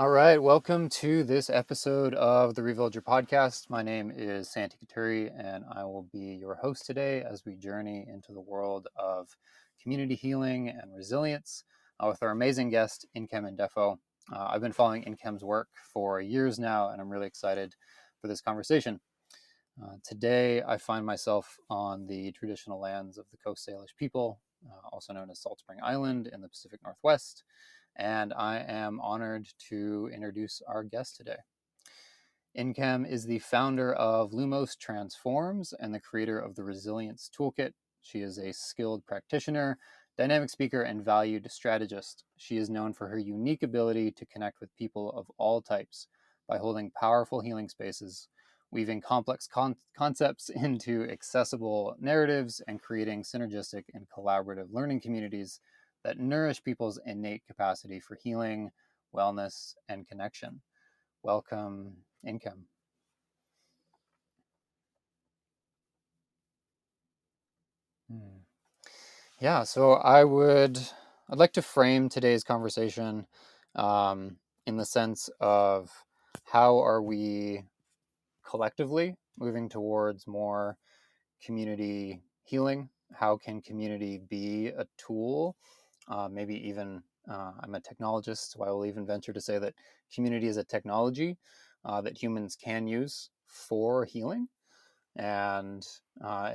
All right, welcome to this episode of the Revillager podcast. My name is Sante and I will be your host today as we journey into the world of community healing and resilience with our amazing guest, Nkem Ndefo. I've been following Nkem's work for years now, and I'm really excited for this conversation. Today, I find myself on the traditional lands of the Coast Salish people, also known as Salt Spring Island in the Pacific Northwest, and I am honored to introduce our guest today. Nkem is the founder of Lumos Transforms and the creator of the Resilience Toolkit. She is a skilled practitioner, dynamic speaker, and valued strategist. She is known for her unique ability to connect with people of all types by holding powerful healing spaces, weaving complex concepts into accessible narratives, and creating synergistic and collaborative learning communities that nourish people's innate capacity for healing, wellness, and connection. Welcome, Nkem. Hmm. Yeah, so I'd like to frame today's conversation um, in the sense of how are we collectively moving towards more community healing? How can community be a tool? Maybe even I'm a technologist, so I will even venture to say that community is a technology that humans can use for healing. And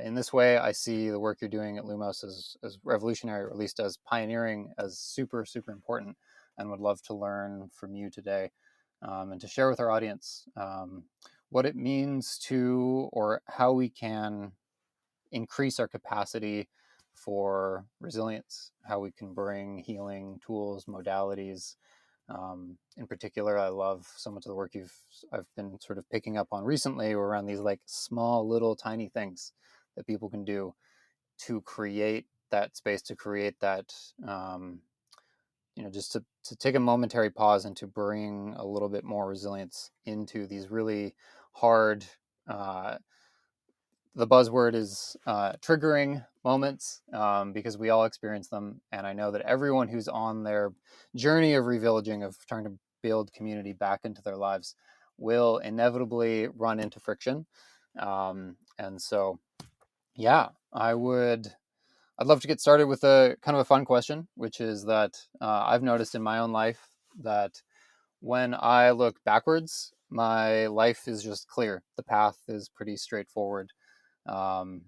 in this way, I see the work you're doing at Lumos as revolutionary, or at least as pioneering, as super, super important, and would love to learn from you today and to share with our audience what it means to, or how we can increase our capacity for resilience, how we can bring healing tools, modalities. In particular, I love so much of the work I've been sort of picking up on recently around these like small, little, tiny things that people can do to create that space, to create that, just to take a momentary pause and to bring a little bit more resilience into these really hard, uh, the buzzword is triggering moments because we all experience them. And I know that everyone who's on their journey of revillaging, of trying to build community back into their lives, will inevitably run into friction. And so, yeah, I'd love to get started with a kind of a fun question, which is that I've noticed in my own life that when I look backwards, my life is just clear. The path is pretty straightforward. Um,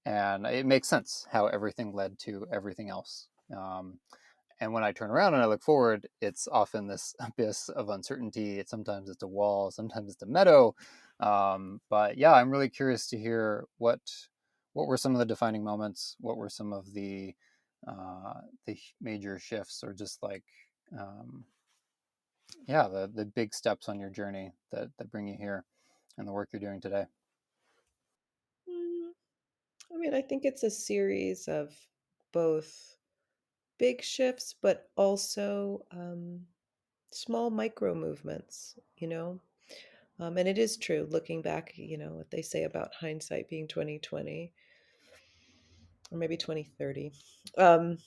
and it makes sense how everything led to everything else. And when I turn around and I look forward, it's often this abyss of uncertainty. Sometimes it's a wall, sometimes it's a meadow. But yeah, I'm really curious to hear what were some of the defining moments. What were some of the major shifts, or just like yeah, the big steps on your journey that bring you here, and the work you're doing today. Mm, I mean, I think it's a series of both big shifts, but also small micro movements, And it is true, looking back, what they say about hindsight being 2020 or maybe 2030, um,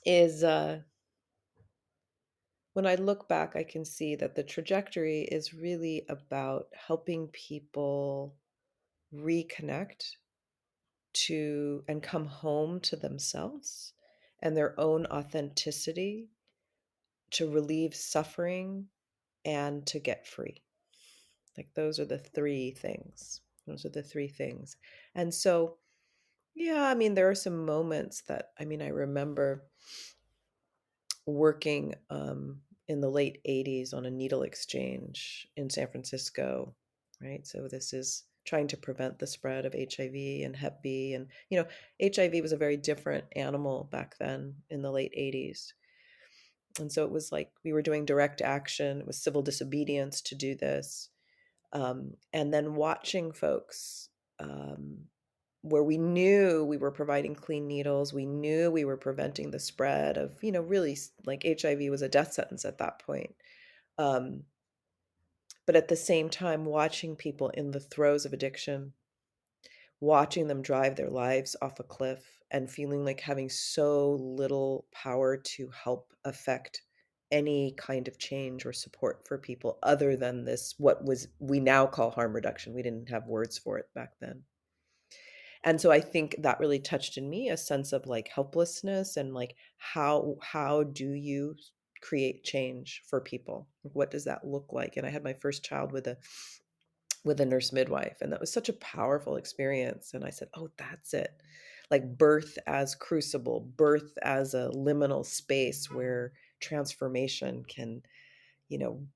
is when I look back, I can see that the trajectory is really about helping people reconnect to and come home to themselves and their own authenticity, to relieve suffering and to get free. Like those are the three things. Those are the three things. And so, yeah, I mean, there are some moments that, I remember working in the late 80s on a needle exchange in San Francisco, right? So this is trying to prevent the spread of HIV and Hep B. And, HIV was a very different animal back then in the late 80s. And so it was like we were doing direct action. It was civil disobedience to do this. And then watching folks where we knew we were providing clean needles, we knew we were preventing the spread of, really like HIV was a death sentence at that point. Um, but at the same time, watching people in the throes of addiction, watching them drive their lives off a cliff and feeling like having so little power to help affect any kind of change or support for people other than this, what was we now call harm reduction. We didn't have words for it back then. And so I think that really touched in me a sense of like helplessness and like how do you create change for people? What does that look like? And I had my first child with a nurse midwife, and that was such a powerful experience. And I said, "Oh, that's it." Like birth as crucible, birth as a liminal space where transformation can,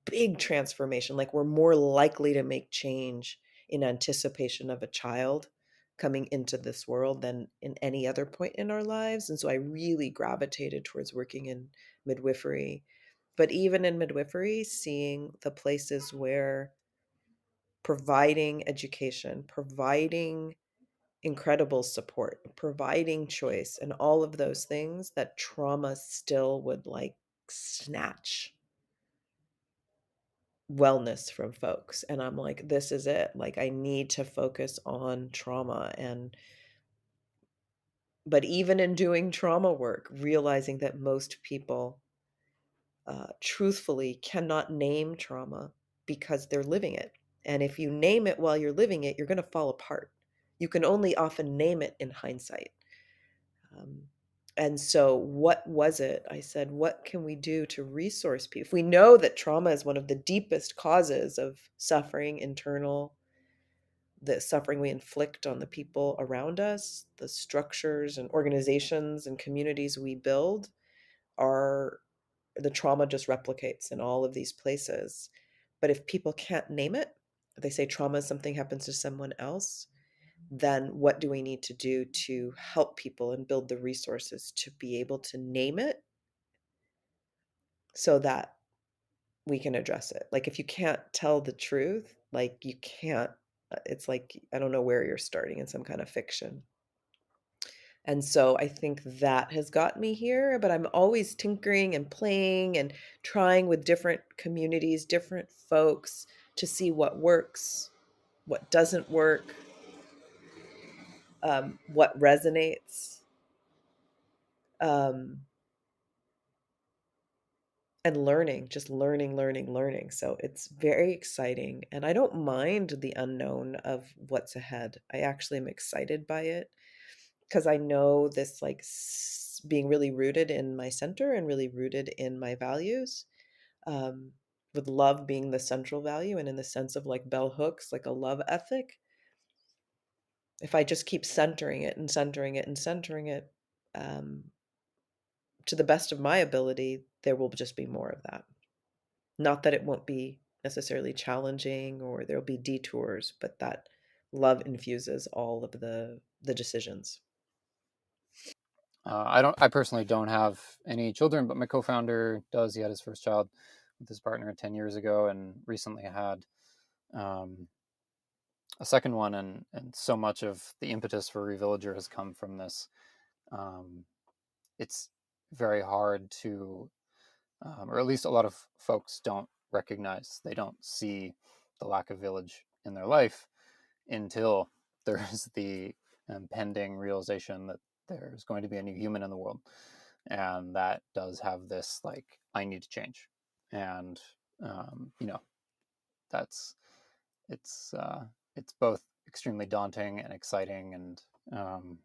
big transformation. Like we're more likely to make change in anticipation of a child coming into this world than in any other point in our lives. And so I really gravitated towards working in midwifery. But even in midwifery, seeing the places where providing education, providing incredible support, providing choice, and all of those things, that trauma still would like snatch wellness from folks. And I'm like, this is it. Like, I need to focus on trauma. But even in doing trauma work, realizing that most people truthfully cannot name trauma because they're living it. And if you name it while you're living it, you're going to fall apart. You can only often name it in hindsight. Um, and so, what was it? I said, what can we do to resource people? If we know that trauma is one of the deepest causes of suffering, internal, the suffering we inflict on the people around us, the structures and organizations and communities we build, are the trauma just replicates in all of these places. But if people can't name it, they say trauma is something happens to someone else, then what do we need to do to help people and build the resources to be able to name it so that we can address it? Like if you can't tell the truth, like you can't, it's like, I don't know where you're starting in some kind of fiction. And so I think that has got me here, but I'm always tinkering and playing and trying with different communities, different folks to see what works, what doesn't work, what resonates, um, and learning, just learning, learning, learning. So it's very exciting. And I don't mind the unknown of what's ahead. I actually am excited by it because I know this, like being really rooted in my center and really rooted in my values, um, with love being the central value, and in the sense of like bell hooks, like a love ethic. If I just keep centering it and centering it and centering it, um, to the best of my ability, there will just be more of that. Not that it won't be necessarily challenging or there'll be detours, but that love infuses all of the decisions. I personally don't have any children, but my co-founder does. He had his first child with his partner 10 years ago, and recently had um, a second one. And so much of the impetus for Revillager has come from this. Um, it's very hard to, or at least a lot of folks don't recognize, they don't see the lack of village in their life until there's the impending realization that there's going to be a new human in the world, and that does have this like, I need to change. And you know, that's it's both extremely daunting and exciting. And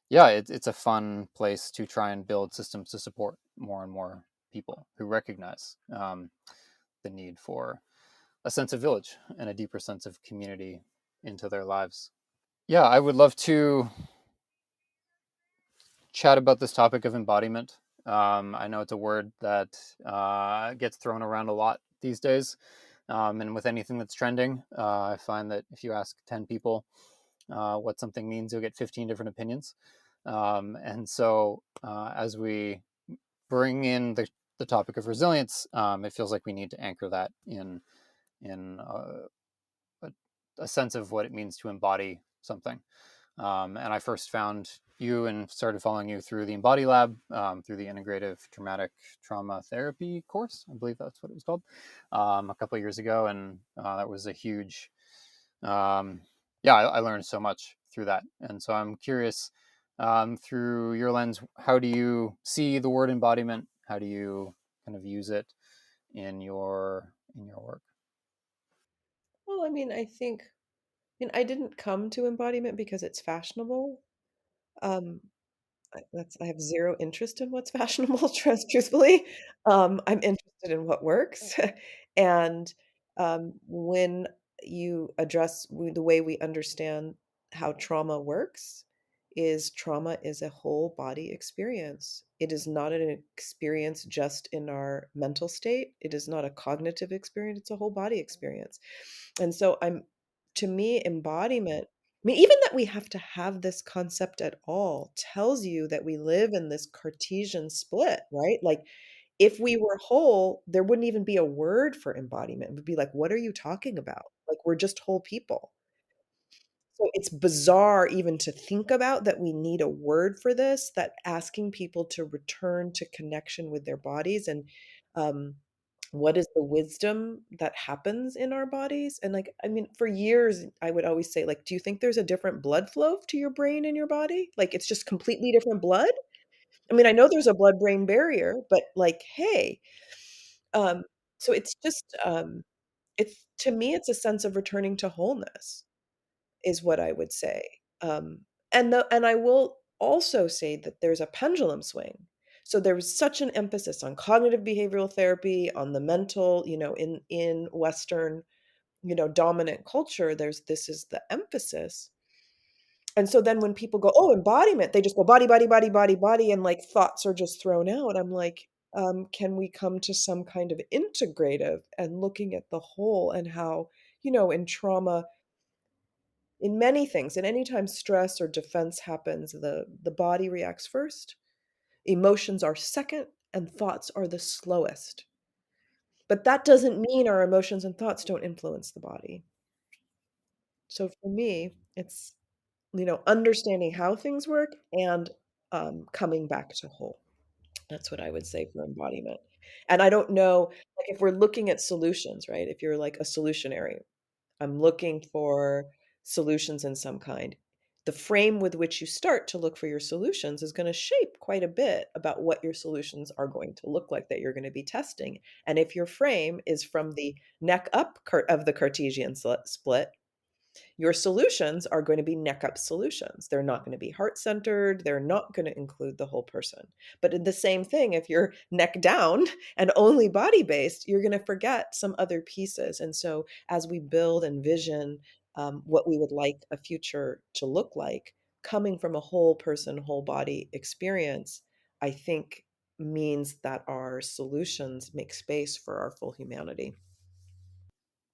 yeah, it's a fun place to try and build systems to support more and more people who recognize the need for a sense of village and a deeper sense of community into their lives. Yeah, I would love to chat about this topic of embodiment. I know it's a word that gets thrown around a lot these days. And with anything that's trending, I find that if you ask 10 people what something means, you'll get 15 different opinions. And so as we bring in the topic of resilience, it feels like we need to anchor that in a, a sense of what it means to embody something. And I first found you and started following you through the Embody Lab, through the Integrative Traumatic Trauma Therapy course. I believe that's what it was called, a couple of years ago. And that was a huge, yeah, I learned so much through that. And so I'm curious, through your lens, how do you see the word embodiment? How do you kind of use it in your work? Well, I mean, I didn't come to embodiment because it's fashionable. Um, I have zero interest in what's fashionable, truthfully. I'm interested in what works. And when you address the way we understand how trauma is a whole body experience. It is not an experience just in our mental state. It is not a cognitive experience. It's a whole body experience. And so to me, embodiment, I mean, even that we have to have this concept at all tells you that we live in this Cartesian split, right? Like, if we were whole, there wouldn't even be a word for embodiment. It would be like, what are you talking about? Like, we're just whole people. So it's bizarre even to think about that we need a word for this, that asking people to return to connection with their bodies and um, what is the wisdom that happens in our bodies. And like, I mean, for years, I would always say, like, do you think there's a different blood flow to your brain and your body? Like, it's just completely different blood? I mean, I know there's a blood-brain barrier, but like, hey, um, so it's just, it's to me, it's a sense of returning to wholeness is what I would say. Um, and I will also say that there's a pendulum swing. So there was such an emphasis on cognitive behavioral therapy, on the mental, in Western, dominant culture, this is the emphasis. And so then when people go, "Oh, embodiment," they just go body, body, body, body, body, and like thoughts are just thrown out. I'm like, can we come to some kind of integrative and looking at the whole and how, in trauma, in many things, and anytime stress or defense happens, the body reacts first, emotions are second, and thoughts are the slowest. But that doesn't mean our emotions and thoughts don't influence the body. So for me, it's, understanding how things work and coming back to whole. That's what I would say for embodiment. And I don't know, like if we're looking at solutions, right? If you're like a solutionary, I'm looking for solutions in some kind. The frame with which you start to look for your solutions is going to shape quite a bit about what your solutions are going to look like that you're going to be testing. And if your frame is from the neck up of the Cartesian split, your solutions are going to be neck up solutions. They're not going to be heart centered. They're not going to include the whole person. But in the same thing, if you're neck down and only body based, you're going to forget some other pieces. And so, as we build and vision what we would like a future to look like, coming from a whole person, whole body experience, I think means that our solutions make space for our full humanity.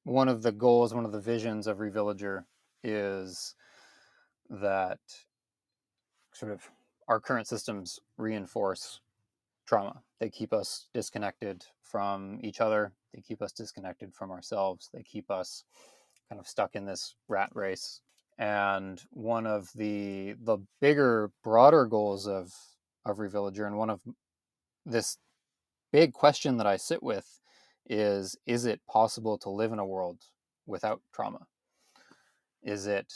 One of the goals, one of the visions of Revillager is that sort of our current systems reinforce trauma. They keep us disconnected from each other. They keep us disconnected from ourselves. They keep us kind of stuck in this rat race. And one of the bigger, broader goals of Revillager, and one of this big question that I sit with is it possible to live in a world without trauma? Is it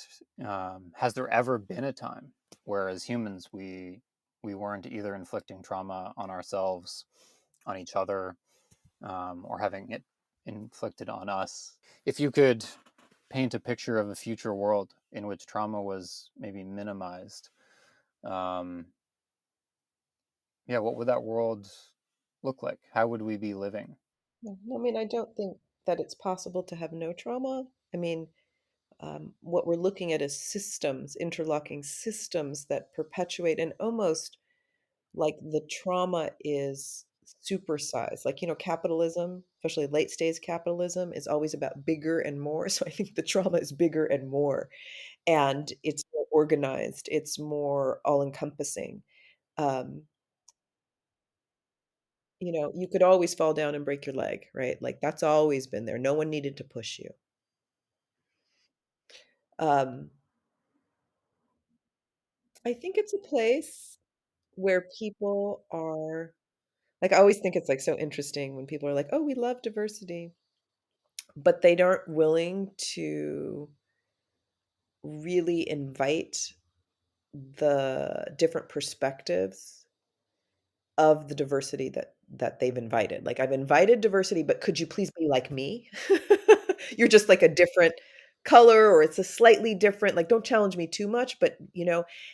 has there ever been a time where as humans we weren't either inflicting trauma on ourselves, on each other, or having it inflicted on us? If you could paint a picture of a future world in which trauma was maybe minimized, um, yeah, what would that world look like? How would we be living? Yeah, I mean, I don't think that it's possible to have no trauma. I mean, what we're looking at is systems, interlocking systems that perpetuate and almost like the trauma is supersized. Like, capitalism, especially late stage capitalism, is always about bigger and more. So I think the trauma is bigger and more, and it's more organized, it's more all encompassing. Um, you could always fall down and break your leg, right? Like that's always been there. No one needed to push you. Um, I think it's a place where people are like, I always think it's, like, so interesting when people are like, "Oh, we love diversity," but they aren't willing to really invite the different perspectives of the diversity that they've invited. Like, I've invited diversity, but could you please be like me? You're just like a different color, or it's a slightly different, like, don't challenge me too much, but,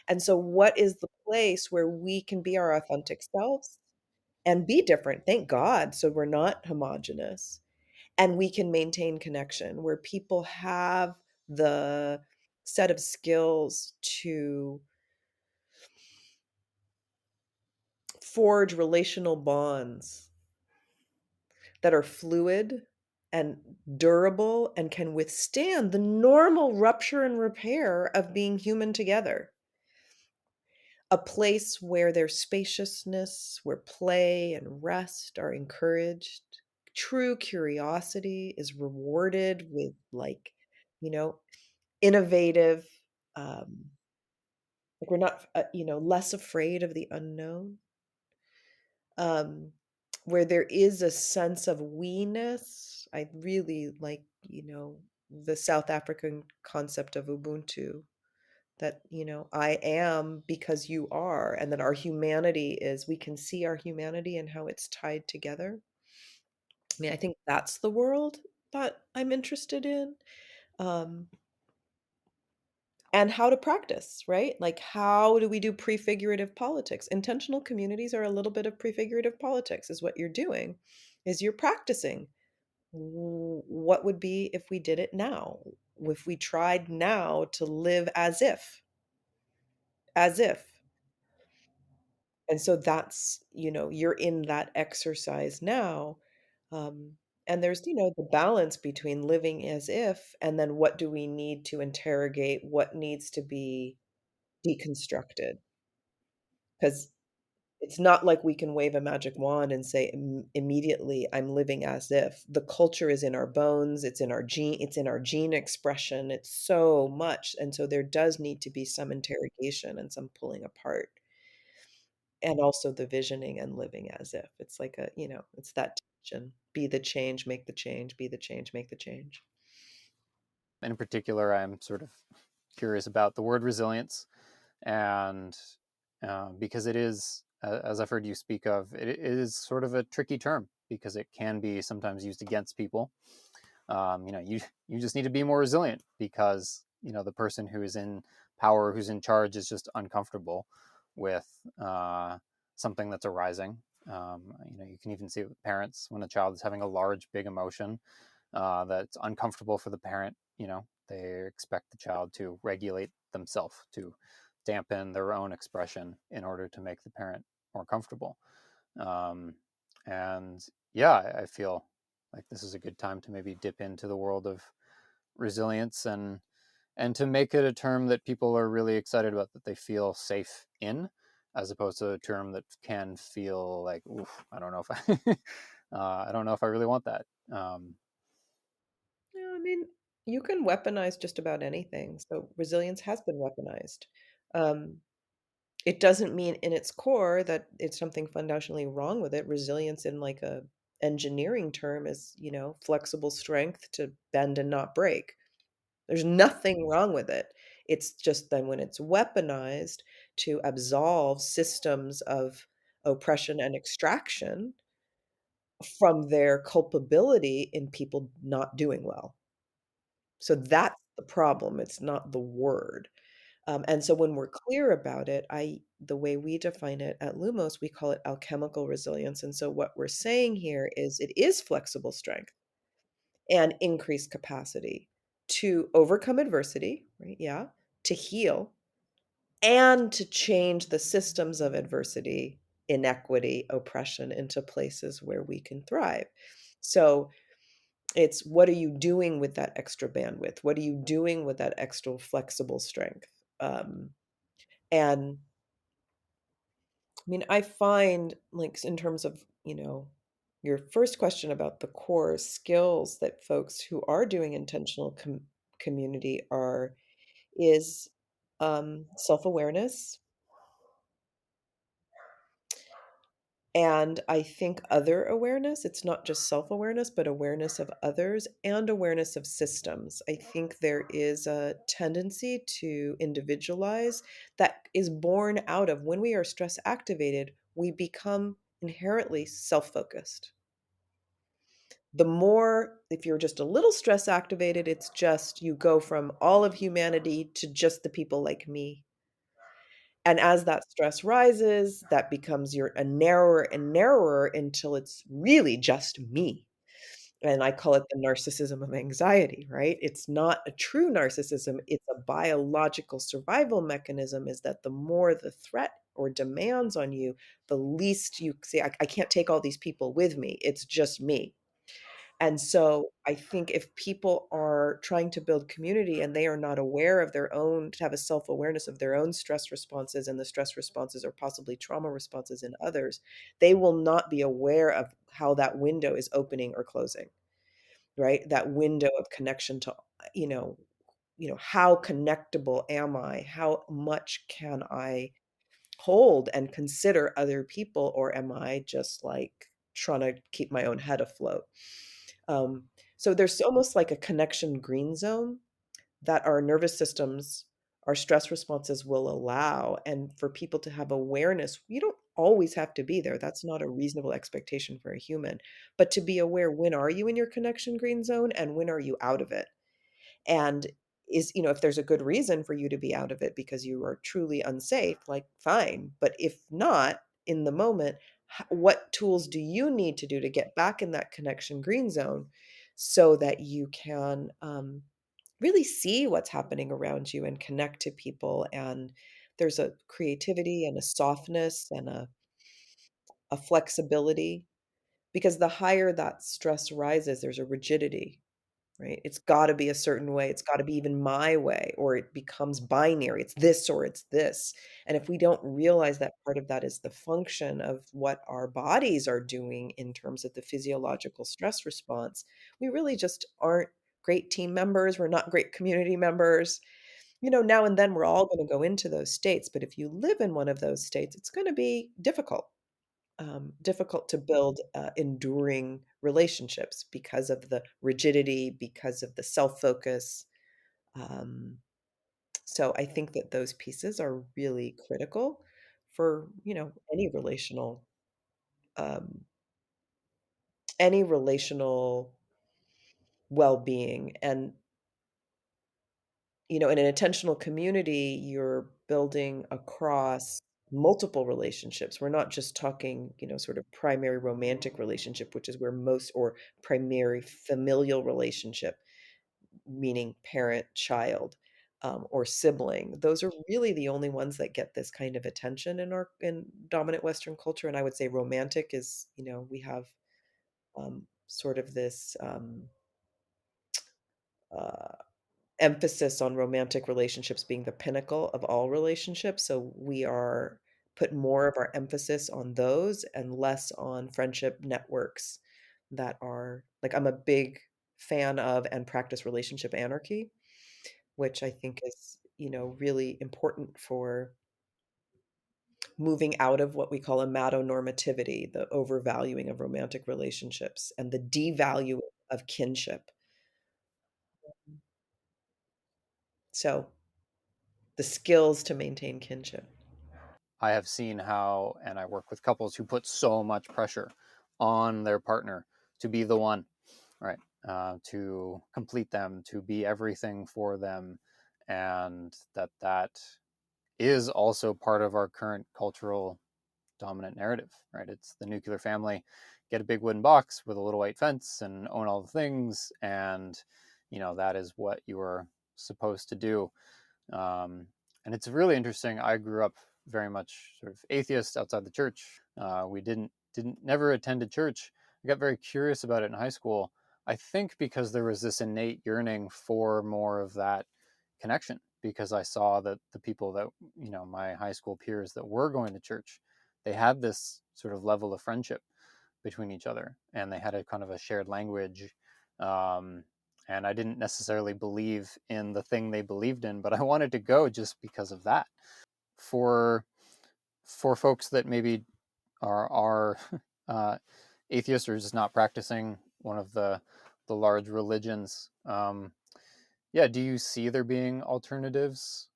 and so what is the place where we can be our authentic selves and be different? Thank God. So we're not homogenous, and we can maintain connection where people have the set of skills to forge relational bonds that are fluid and durable and can withstand the normal rupture and repair of being human together. A place where there's spaciousness, where play and rest are encouraged. True curiosity is rewarded with, like, you know, innovative, um, like, we're not, less afraid of the unknown. um, where there is a sense of we-ness. I really like, the South African concept of Ubuntu, that, I am because you are, and that our humanity is, we can see our humanity and how it's tied together. I mean, I think that's the world that I'm interested in. Um, and how to practice, right? Like, how do we do prefigurative politics? Intentional communities are a little bit of prefigurative politics, is what you're doing, is you're practicing. What would be if we did it now? If we tried now to live as if. And so that's, you're in that exercise now. Um, and there's, the balance between living as if, and then what do we need to interrogate? What needs to be deconstructed? Because it's not like we can wave a magic wand and say, immediately, I'm living as if." The culture is in our bones, it's in our gene expression, it's so much, and so there does need to be some interrogation and some pulling apart, and also the visioning and living as if. It's like it's that tension. Be the change, make the change, be the change, make the change. In particular, I'm sort of curious about the word resilience, and because it is, as I've heard you speak of, it is sort of a tricky term because it can be sometimes used against people. You just need to be more resilient because the person who is in power, who's in charge, is just uncomfortable with something that's arising. You can even see it with parents when a child is having a large, big emotion that's uncomfortable for the parent. They expect the child to regulate themselves, to dampen their own expression in order to make the parent more comfortable. Um, and yeah, I feel like this is a good time to maybe dip into the world of resilience, and to make it a term that people are really excited about, that they feel safe in, as opposed to a term that can feel like, oof, I don't know if I don't know if I really want that. Yeah, I mean, you can weaponize just about anything. So resilience has been weaponized. Um, It doesn't mean in its core that it's something fundamentally wrong with it. Resilience in, like, a engineering term is, flexible strength to bend and not break. There's nothing wrong with it. It's just then when it's weaponized to absolve systems of oppression and extraction from their culpability in people not doing well. So that's the problem. It's not the word. And so when we're clear about it, the way we define it at Lumos, we call it alchemical resilience. And so what we're saying here is it is flexible strength and increased capacity to overcome adversity, right? Yeah, to heal, and to change the systems of adversity, inequity, oppression into places where we can thrive. So it's, what are you doing with that extra bandwidth? What are you doing with that extra flexible strength? And I mean, I find, like, in terms of, your first question about the core skills that folks who are doing intentional community is self-awareness, and I think other awareness. It's not just self-awareness, but awareness of others and awareness of systems. I think there is a tendency to individualize that is born out of when we are stress activated, we become inherently self-focused. The more, if you're just a little stress activated, it's just you go from all of humanity to just the people like me. And as that stress rises, that becomes your a narrower and narrower until it's really just me. And I call it the narcissism of anxiety, right? It's not a true narcissism, it's a biological survival mechanism, is that the more the threat or demands on you, the least you say, I can't take all these people with me. It's just me. And so I think if people are trying to build community and they are not aware of their own, to have a self-awareness of their own stress responses and the stress responses or possibly trauma responses in others, they will not be aware of how that window is opening or closing, right? That window of connection to, you know, how connectable am I? How much can I hold and consider other people, or am I just like trying to keep my own head afloat? Um, so there's almost like a connection green zone that our nervous systems, our stress responses will allow. And for people to have awareness, you don't always have to be there. That's not a reasonable expectation for a human. But to be aware, when are you in your connection green zone and when are you out of it? And if there's a good reason for you to be out of it because you are truly unsafe, like fine. But if not, in the moment, what tools do you need to do to get back in that connection green zone so that you can really see what's happening around you and connect to people? And there's a creativity and a softness and a flexibility, because the higher that stress rises, there's a rigidity. Right? It's gotta be a certain way, it's gotta be even my way, or it becomes binary, it's this or it's this, and if we don't realize that part of that is the function of what our bodies are doing in terms of the physiological stress response, we really just aren't great team members, we're not great community members. Now and then we're all gonna go into those states, but if you live in one of those states, it's gonna be difficult to build enduring relationships because of the rigidity, because of the self focus. Um, so I think that those pieces are really critical for um, any relational well being. And in an intentional community, you're building across multiple relationships. We're not just talking, sort of primary romantic relationship, which is where most, or primary familial relationship, meaning parent, child, or sibling. Those are really the only ones that get this kind of attention in dominant Western culture. And I would say romantic is, we have sort of this uh, emphasis on romantic relationships being the pinnacle of all relationships. So we are put more of our emphasis on those and less on friendship networks that are like, I'm a big fan of and practice relationship anarchy, which I think is, really important for moving out of what we call amatonormativity, the overvaluing of romantic relationships and the devaluing of kinship. So the skills to maintain kinship. I have seen how, and I work with couples who put so much pressure on their partner to be the one, right? To complete them, to be everything for them, and that is also part of our current cultural dominant narrative, right? It's the nuclear family, get a big wooden box with a little white fence and own all the things, and that is what you are supposed to do. And it's really interesting. I grew up very much sort of atheist outside the church. We didn't never attended church. I got very curious about it in high school. I think because there was this innate yearning for more of that connection, because I saw that the people that my high school peers that were going to church, they had this sort of level of friendship between each other, and they had a kind of a shared language. Um, and I didn't necessarily believe in the thing they believed in, but I wanted to go just because of that. For folks that maybe are uh, atheists or just not practicing one of the large religions, yeah, do you see there being alternatives?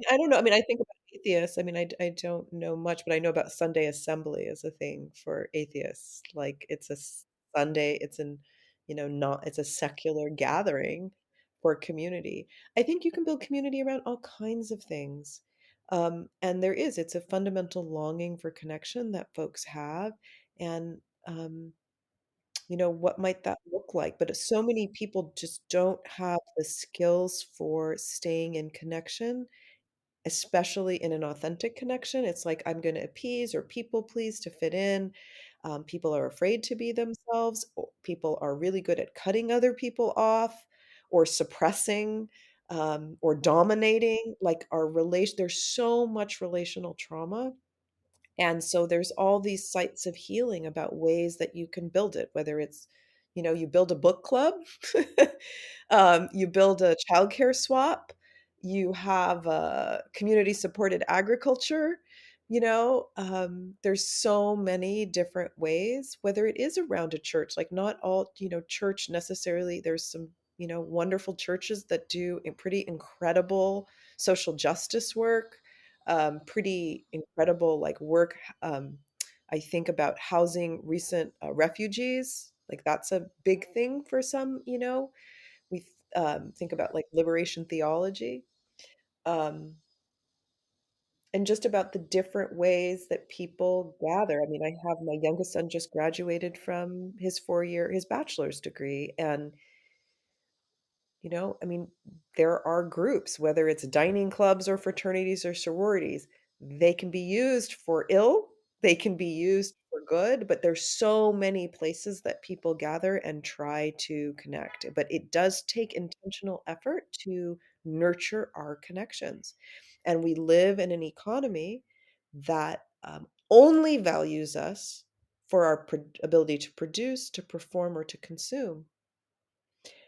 I don't know. I mean, I think about atheists, I mean, I don't know much, but I know about Sunday assembly as a thing for atheists. Like it's a Sunday, it's an, not it's a secular gathering for community. I think you can build community around all kinds of things. And it's a fundamental longing for connection that folks have. And what might that look like? But so many people just don't have the skills for staying in connection, especially in an authentic connection. It's like I'm going to appease or people please to fit in. People are afraid to be themselves. People are really good at cutting other people off or suppressing, or dominating. Like our relation, there's so much relational trauma, and so there's all these sites of healing about ways that you can build it, whether it's, you build a book club, you build a childcare swap, you have community supported agriculture. There's so many different ways, whether it is around a church, like not all, church necessarily. There's some, wonderful churches that do pretty incredible social justice work, pretty incredible like work. I think about housing recent refugees. Like that's a big thing for some. We think about like liberation theology, um, and just about the different ways that people gather. I mean, I have my youngest son just graduated from his bachelor's degree, and I mean, there are groups, whether it's dining clubs or fraternities or sororities, they can be used for ill, they can be used for good, but there's so many places that people gather and try to connect. But it does take intentional effort to nurture our connections. And we live in an economy that only values us for our ability to produce, to perform, or to consume.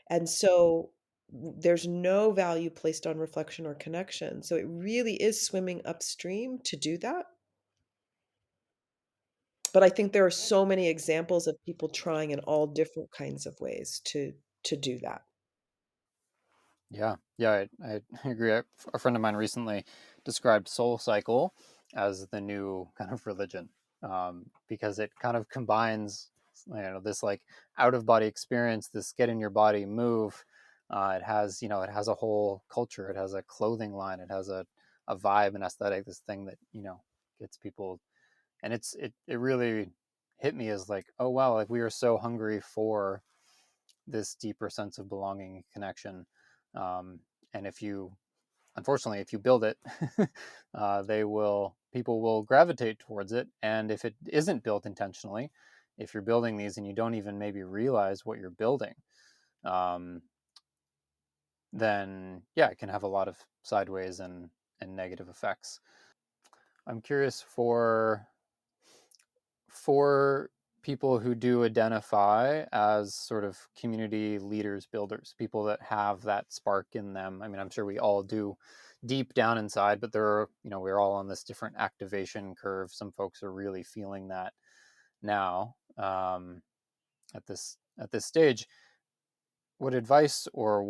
And so there's no value placed on reflection or connection. So it really is swimming upstream to do that. But I think there are so many examples of people trying in all different kinds of ways to do that. Yeah, yeah, I agree. A friend of mine recently described Soul Cycle as the new kind of religion, because it kind of combines, this like out of body experience, this get in your body, move. It has, it has a whole culture. It has a clothing line. It has a vibe, an aesthetic. This thing that gets people, and it really hit me as like, oh wow, like we are so hungry for this deeper sense of belonging and connection. Um, and if you, unfortunately, if you build it, people will gravitate towards it. And if it isn't built intentionally, if you're building these and you don't even maybe realize what you're building, um, then yeah, it can have a lot of sideways and negative effects. I'm curious for people who do identify as sort of community leaders, builders, people that have that spark in them. I mean, I'm sure we all do deep down inside, but we're all on this different activation curve. Some folks are really feeling that now, at this stage. What advice or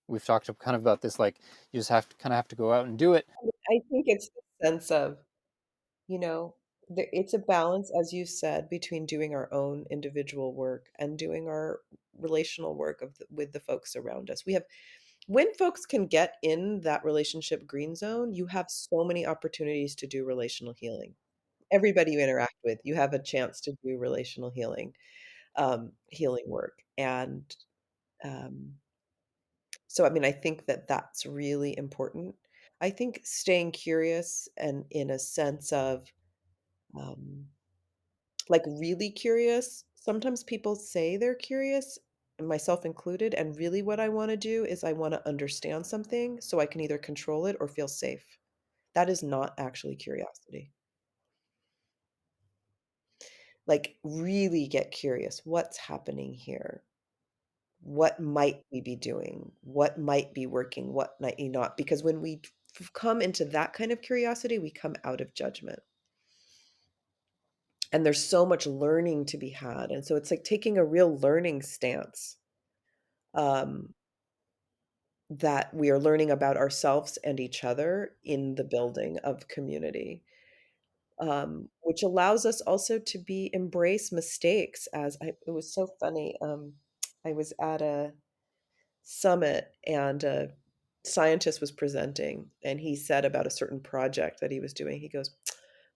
we've talked kind of about this, like you just have to go out and do it. I think it's the sense of, you know, it's a balance, as you said, between doing our own individual work and doing our relational work with the folks around us. When folks can get in that relationship green zone, you have so many opportunities to do relational healing. Everybody you interact with, you have a chance to do relational healing work. And um, so, I mean, I think that that's really important. I think staying curious and in a sense of um, like really curious. Sometimes people say they're curious, myself included, and really what I want to do is I want to understand something so I can either control it or feel safe. That is not actually curiosity. Like, really get curious. What's happening here? What might we be doing? What might be working? What might not? Because when we come into that kind of curiosity, we come out of judgment. And there's so much learning to be had. And so it's like taking a real learning stance. Um, that we are learning about ourselves and each other in the building of community, which allows us also to be embrace mistakes. It was so funny. I was at a summit and a scientist was presenting, and he said about a certain project that he was doing. He goes,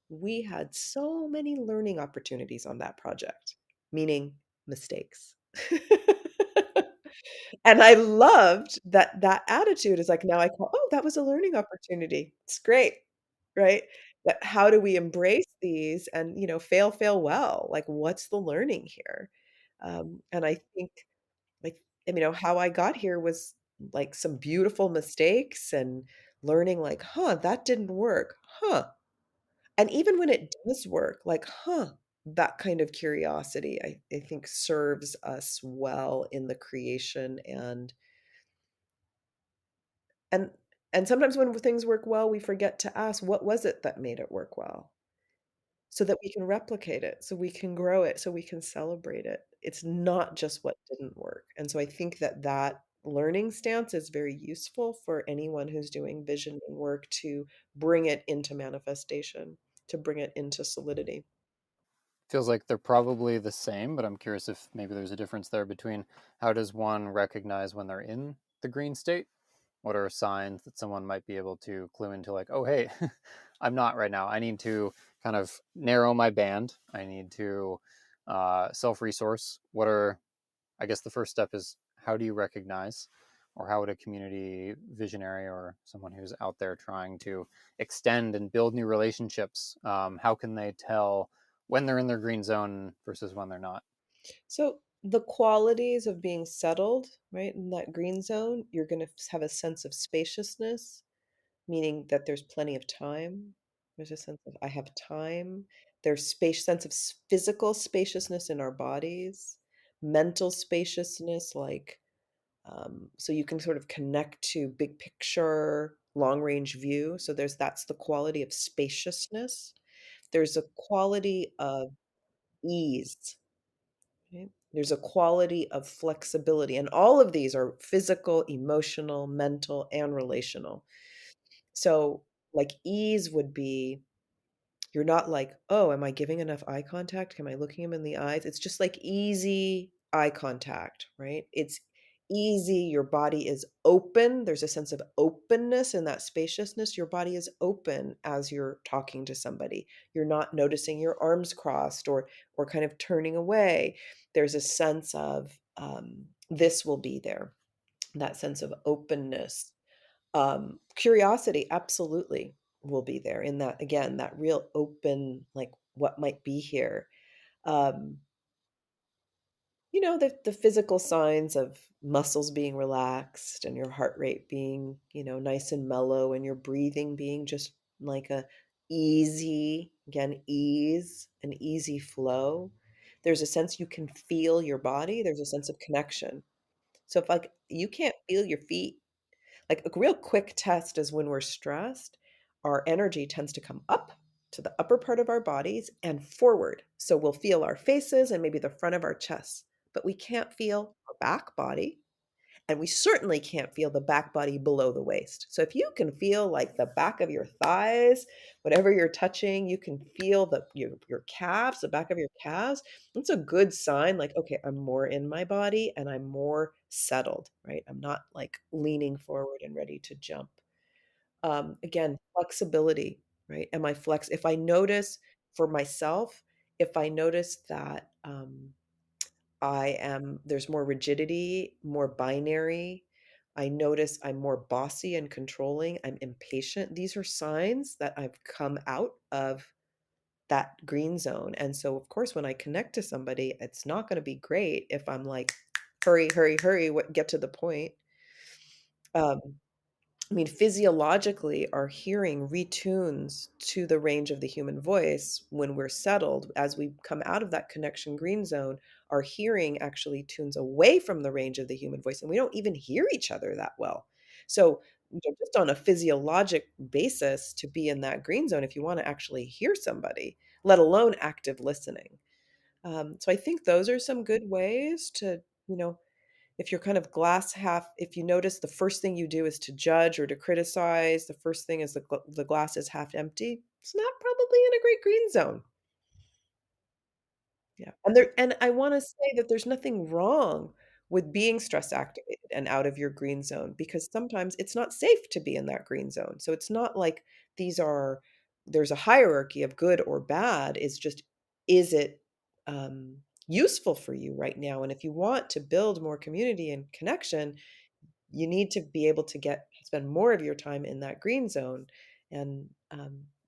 "We had so many learning opportunities on that project," meaning mistakes. And I loved that that attitude is like, now I call, "Oh, that was a learning opportunity. It's great." Right? But how do we embrace these and, fail, fail well? Like, what's the learning here? And I think, like, how I got here was, like, some beautiful mistakes and learning like, "Huh, that didn't work. Huh." And even when it does work, like, "Huh," that kind of curiosity, I think serves us well in the creation and and sometimes when things work well, we forget to ask, "What was it that made it work well?" So that we can replicate it, so we can grow it, so we can celebrate it. It's not just what didn't work, and so I think that that learning stance is very useful for anyone who's doing visioning work to bring it into manifestation, to bring it into solidity. Feels like they're probably the same, but I'm curious if maybe there's a difference there between how does one recognize when they're in the green state? What are signs that someone might be able to clue into, like, oh, hey, I'm not right now. I need to kind of narrow my band. I need to self resource. What are, I guess the first step is how do you recognize, or how would a community visionary or someone who's out there trying to extend and build new relationships, how can they tell when they're in their green zone versus when they're not? So the qualities of being settled, right, in that green zone, you're gonna have a sense of spaciousness, meaning that there's plenty of time. There's a sense of I have time. There's space, sense of physical spaciousness in our bodies, mental spaciousness, like so you can sort of connect to big picture, long range view. So that's the quality of spaciousness. There's a quality of ease. Right? There's a quality of flexibility, and all of these are physical, emotional, mental, and relational. So, like, ease would be you're not like, "Oh, am I giving enough eye contact? Am I looking him in the eyes?" It's just like easy eye contact, right? It's easy, your body is open, there's a sense of openness in that spaciousness, your body is open as you're talking to somebody. You're not noticing your arms crossed or kind of turning away. There's a sense of, this will be there, that sense of openness. Curiosity absolutely will be there in that again, that real open, like, what might be here. Um, the physical signs of muscles being relaxed and your heart rate being, nice and mellow and your breathing being just like a easy, again, ease, an easy flow. There's a sense you can feel your body, there's a sense of connection. So if like you can't feel your feet, like a real quick test is when we're stressed, our energy tends to come up to the upper part of our bodies and forward. So we'll feel our faces and maybe the front of our chests, but we can't feel our back body. And we certainly can't feel the back body below the waist. So if you can feel like the back of your thighs, whatever you're touching, you can feel your calves, the back of your calves. It's a good sign like, okay, I'm more in my body and I'm more settled, right? I'm not like leaning forward and ready to jump. Again, flexibility, right? Am I flex? If I notice for myself, if I notice that there's more rigidity, more binary. I notice I'm more bossy and controlling. I'm impatient. These are signs that I've come out of that green zone. And so, of course, when I connect to somebody, it's not going to be great if I'm like, hurry, hurry, hurry, what, get to the point. Um, I mean, physiologically, our hearing retunes to the range of the human voice when we're settled. As we come out of that connection green zone, our hearing actually tunes away from the range of the human voice, and we don't even hear each other that well. So, just on a physiologic basis, to be in that green zone, if you want to actually hear somebody, let alone active listening. So, I think those are some good ways to, you know, if you're kind of glass half, if you notice the first thing you do is to judge or to criticize, the first thing is the glass is half empty, it's not probably in a great green zone. Yeah, and I wanna say that there's nothing wrong with being stress activated and out of your green zone, because sometimes it's not safe to be in that green zone. So it's not like these are there's a hierarchy of good or bad, it's just, is it, useful for you right now? And if you want to build more community and connection, you need to be able to get spend more of your time in that green zone and,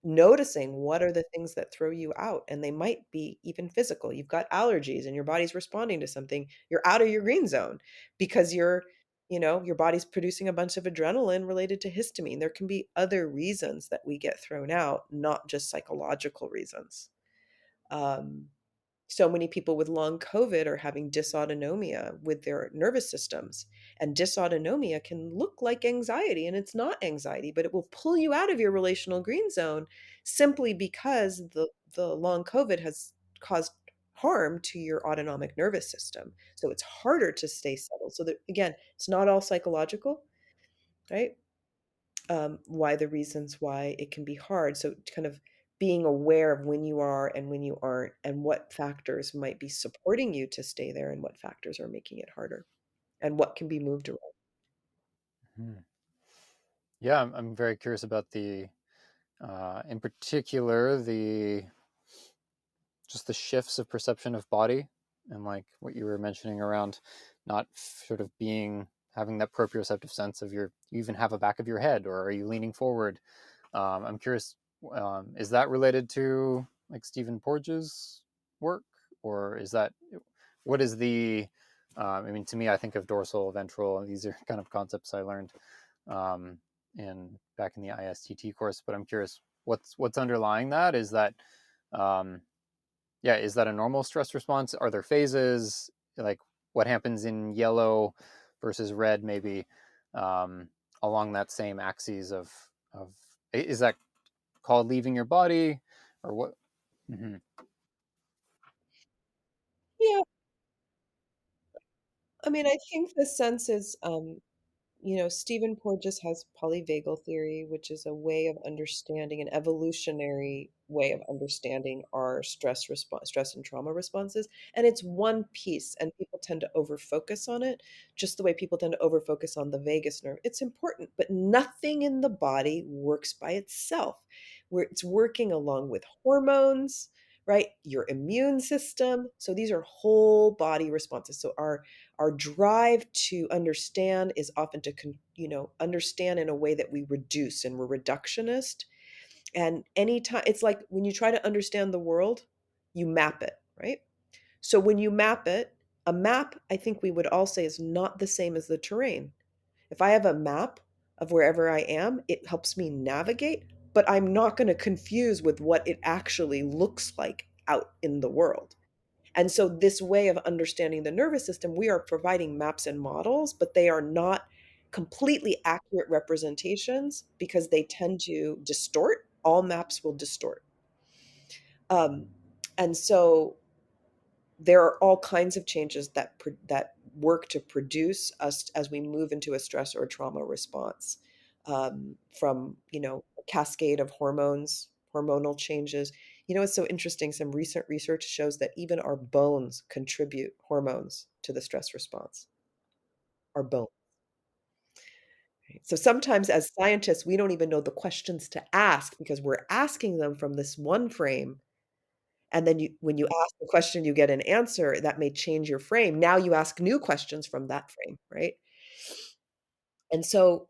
noticing what are the things that throw you out, and they might be even physical. You've got allergies and your body's responding to something, you're out of your green zone because your body's producing a bunch of adrenaline related to histamine. There can be other reasons that we get thrown out, not just psychological reasons. Um, so many people with long COVID are having dysautonomia with their nervous systems. And dysautonomia can look like anxiety, and it's not anxiety, but it will pull you out of your relational green zone simply because the long COVID has caused harm to your autonomic nervous system. So it's harder to stay settled. So that again, it's not all psychological, right? Why the reasons why it can be hard. So kind of being aware of when you are and when you aren't, and what factors might be supporting you to stay there, and what factors are making it harder, and what can be moved around. Hmm. Yeah, I'm very curious about in particular, the just the shifts of perception of body, and like what you were mentioning around not sort of being having that proprioceptive sense of you even have a back of your head, or are you leaning forward. I'm curious, is that related to like Stephen Porges' work, or is that what is the I mean, to me, I think of dorsal, ventral, and these are kind of concepts I learned um, in back in the ISTT course. But I'm curious, what's underlying that? Is that um, yeah, is that a normal stress response? Are there phases? Like what happens in yellow versus red, maybe um, along that same axis of is that called leaving your body, or what? Mm-hmm. Yeah, I mean, I think the sense is, Stephen Porges has polyvagal theory, which is a way of understanding, an evolutionary way of understanding our stress and trauma responses. And it's one piece, and people tend to overfocus on it, just the way people tend to overfocus on the vagus nerve. It's important, but nothing in the body works by itself. Where it's working along with hormones, right? Your immune system. So these are whole body responses. So our drive to understand is often to understand in a way that we reduce, and we're reductionist. And anytime, it's like when you try to understand the world, you map it, right? So when you map it, a map, I think we would all say, is not the same as the terrain. If I have a map of wherever I am, it helps me navigate, but I'm not going to confuse with what it actually looks like out in the world. And so, this way of understanding the nervous system, we are providing maps and models, but they are not completely accurate representations because they tend to distort. All maps will distort. Um, and so, there are all kinds of changes that work to produce us as we move into a stress or trauma response, from a cascade of hormones, hormonal changes. It's so interesting, some recent research shows that even our bones contribute hormones to the stress response. Our bones, right? So sometimes as scientists we don't even know the questions to ask because we're asking them from this one frame. And then when you ask the question, you get an answer that may change your frame. Now you ask new questions from that frame, right? And so,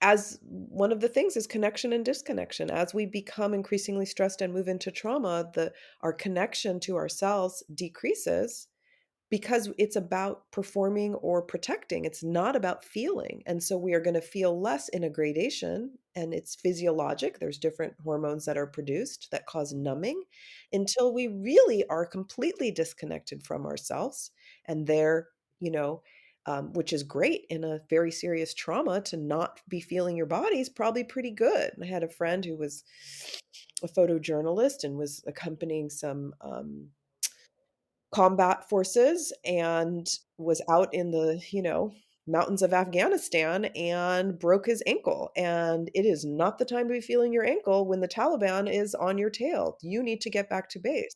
as one of the things is connection and disconnection. As we become increasingly stressed and move into trauma, the our connection to ourselves decreases because it's about performing or protecting. It's not about feeling. And so we are going to feel less in a gradation, and it's physiologic. There's different hormones that are produced that cause numbing until we really are completely disconnected from ourselves. And you know, which is great in a very serious trauma. To not be feeling your body is probably pretty good. I had a friend who was a photojournalist and was accompanying some combat forces and was out in the, mountains of Afghanistan and broke his ankle. And it is not the time to be feeling your ankle when the Taliban is on your tail. You need to get back to base.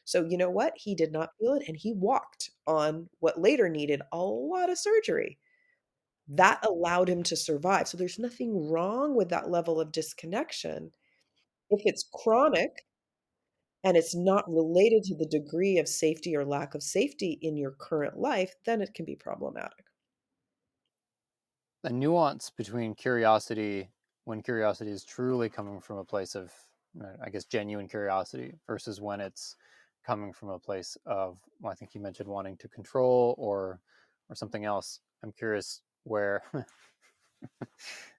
So, you know what? He did not feel it and he walked on what later needed a lot of surgery. That allowed him to survive. So, there's nothing wrong with that level of disconnection. If it's chronic, and it's not related to the degree of safety or lack of safety in your current life, then it can be problematic. The nuance between curiosity, when curiosity is truly coming from a place of, I guess, genuine curiosity, versus when it's coming from a place of, well, I think you mentioned wanting to control or something else. I'm curious where.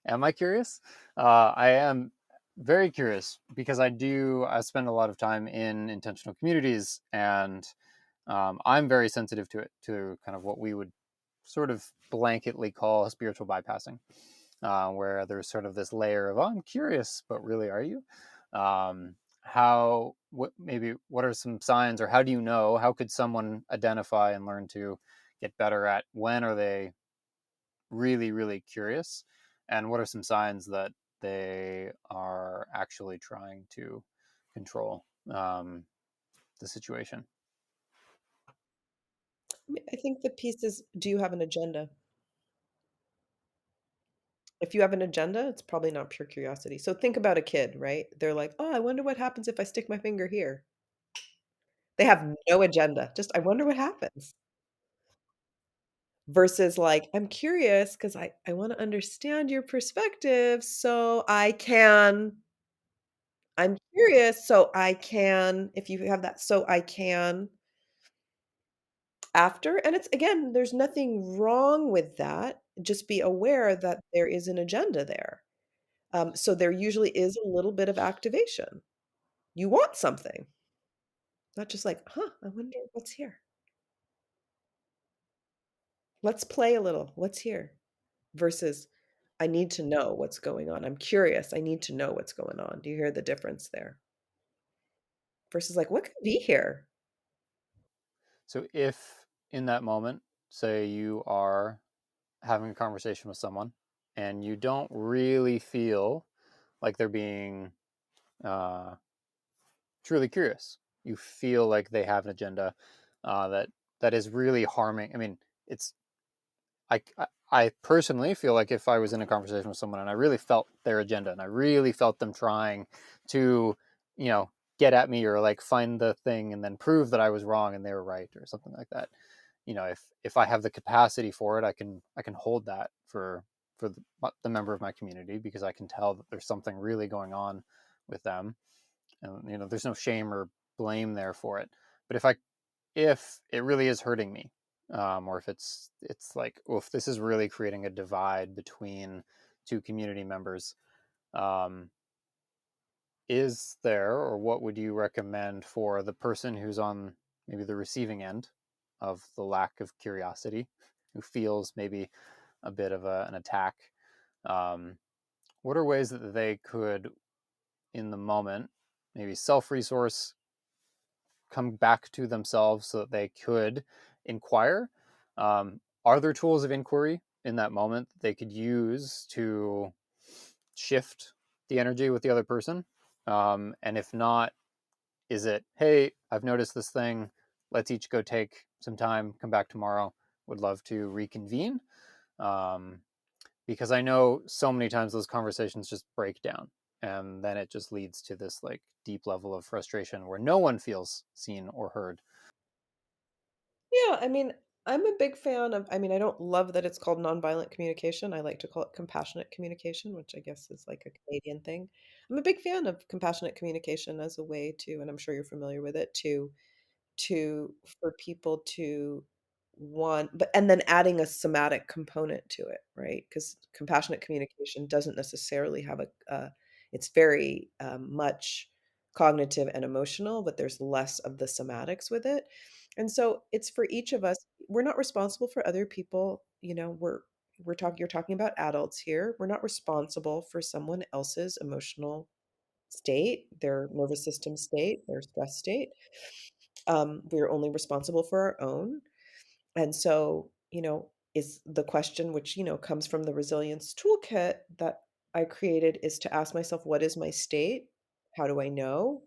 Am I curious? I am very curious because I spend a lot of time in intentional communities, and I'm very sensitive to it, to kind of what we would sort of blanketly call spiritual bypassing, where there's sort of this layer of, oh, I'm curious, but really, are you? What are some signs, or how do you know? How could someone identify and learn to get better at when are they really, really curious? And what are some signs that they are actually trying to control the situation? I think the piece is, do you have an agenda? If you have an agenda, it's probably not pure curiosity. So think about a kid, right? They're like, "Oh, I wonder what happens if I stick my finger here." They have no agenda. Just, "I wonder what happens." Versus like, "I'm curious because I want to understand your perspective so I can I'm curious so I can," if you have that, "so I can," after, and it's again, there's nothing wrong with that. Just be aware that there is an agenda there. So there usually is a little bit of activation. You want something, not just like, "Huh, I wonder what's here. Let's play a little. What's here?" Versus, "I need to know what's going on. I'm curious. I need to know what's going on." Do you hear the difference there? Versus like, "What could be here?" So, if in that moment, say you are having a conversation with someone and you don't really feel like they're being uh, truly curious, you feel like they have an agenda that is really harming. I mean, it's I personally feel like if I was in a conversation with someone and I really felt their agenda and I really felt them trying to, you know, get at me or like find the thing and then prove that I was wrong and they were right or something like that. If I have the capacity for it, I can hold that for the member of my community because I can tell that there's something really going on with them, and there's no shame or blame there for it. But if it really is hurting me, or if it's like, oof, this is really creating a divide between two community members, um, is there, or what would you recommend for the person who's on maybe the receiving end of the lack of curiosity, who feels maybe a bit of an attack? Um, what are ways that they could, in the moment, maybe self-resource, come back to themselves so that they could inquire? Are there tools of inquiry in that moment that they could use to shift the energy with the other person? And if not, is it, hey, I've noticed this thing. Let's each go take some time, come back tomorrow. Would love to reconvene. Um, because I know so many times those conversations just break down. And then it just leads to this like deep level of frustration where no one feels seen or heard. Yeah, I mean, I'm a big fan of, I mean, I don't love that it's called nonviolent communication. I like to call it compassionate communication, which I guess is like a Canadian thing. I'm a big fan of compassionate communication as a way to, and I'm sure you're familiar with it, to for people to want, but and then adding a somatic component to it, right? Because compassionate communication doesn't necessarily have it's very much cognitive and emotional, but there's less of the somatics with it. And so it's for each of us. We're not responsible for other people. You're talking about adults here. We're not responsible for someone else's emotional state, their nervous system state, their stress state. We're only responsible for our own. And so, is the question, which, comes from the Resilience Toolkit that I created, is to ask myself, what is my state? How do I know?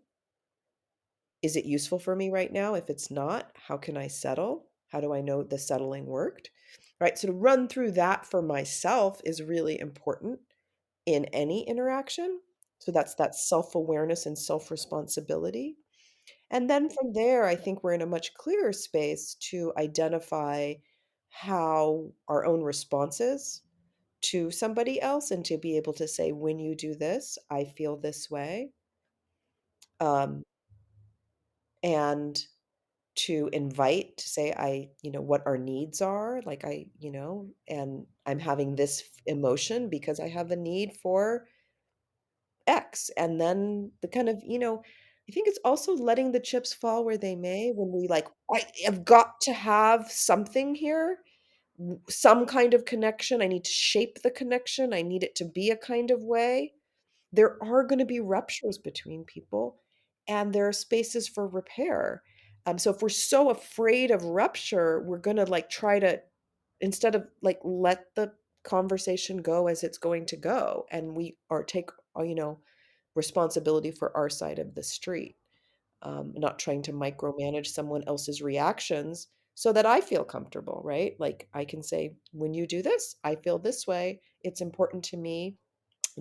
Is it useful for me right now? If it's not, how can I settle? How do I know the settling worked? Right. So to run through that for myself is really important in any interaction. So that's that self awareness and self responsibility. And then from there, I think we're in a much clearer space to identify how our own responses to somebody else, and to be able to say, when you do this, I feel this way. Um, and to invite, to say, what our needs are, like, and I'm having this emotion because I have a need for X. And then the kind of, I think it's also letting the chips fall where they may, when we like, I have got to have something here, some kind of connection. I need to shape the connection. I need it to be a kind of way. There are going to be ruptures between people, and there are spaces for repair. So if we're so afraid of rupture, we're going to like try to, instead of like, let the conversation go as it's going to go, and we are take, responsibility for our side of the street, not trying to micromanage someone else's reactions so that I feel comfortable, right? Like I can say, when you do this, I feel this way. It's important to me,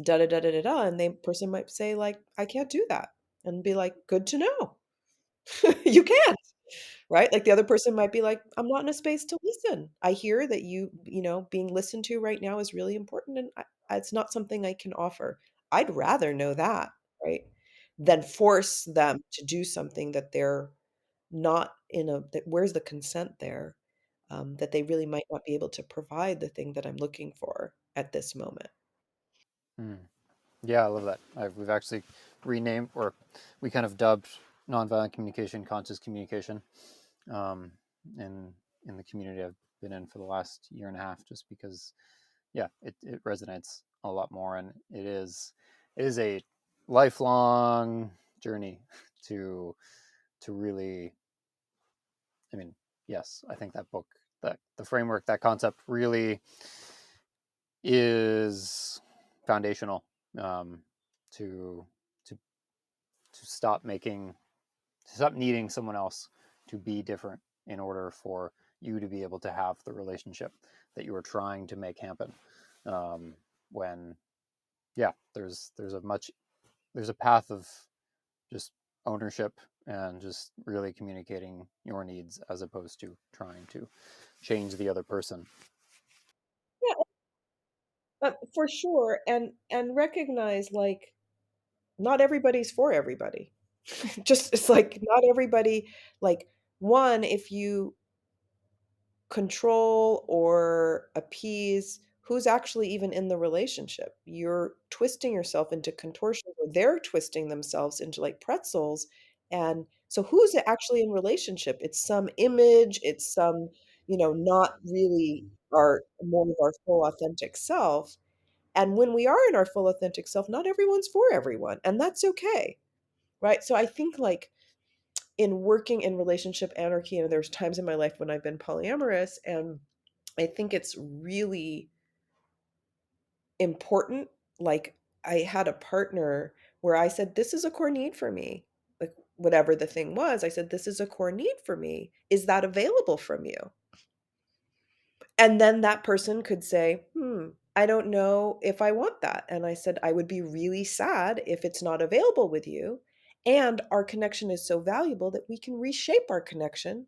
da da da da da da. And the person might say, like, I can't do that. And be like, good to know. You can't. Right? Like the other person might be like, I'm not in a space to listen. I hear that being listened to right now is really important, and it's not something I can offer. I'd rather know that, right? Than force them to do something that they're not that, where's the consent there? That they really might not be able to provide the thing that I'm looking for at this moment. Hmm. Yeah, I love that. We've actually renamed, or we kind of dubbed nonviolent communication conscious communication, um, in in the community I've been in for the last year and a half, just because, yeah, it resonates a lot more, and it is a lifelong journey to really. I mean, yes, I think that book, that the framework, that concept really is foundational, um, to to to stop needing someone else to be different in order for you to be able to have the relationship that you are trying to make happen. Um, when, yeah, there's a path of just ownership and just really communicating your needs, as opposed to trying to change the other person. Yeah, for sure. And recognize, like, not everybody's for everybody. Just, it's like not everybody, like, one, if you control or appease, who's actually even in the relationship? You're twisting yourself into contortions, or they're twisting themselves into like pretzels. And so who's actually in relationship? It's some image, it's some, not really our more of our full authentic self. And when we are in our full authentic self, not everyone's for everyone, and that's okay. Right? So I think, like, in working in relationship anarchy, and there's times in my life when I've been polyamorous, and I think it's really important. Like, I had a partner where I said, this is a core need for me. Like, whatever the thing was, I said, this is a core need for me. Is that available from you? And then that person could say, I don't know if I want that. And I said, I would be really sad if it's not available with you. And our connection is so valuable that we can reshape our connection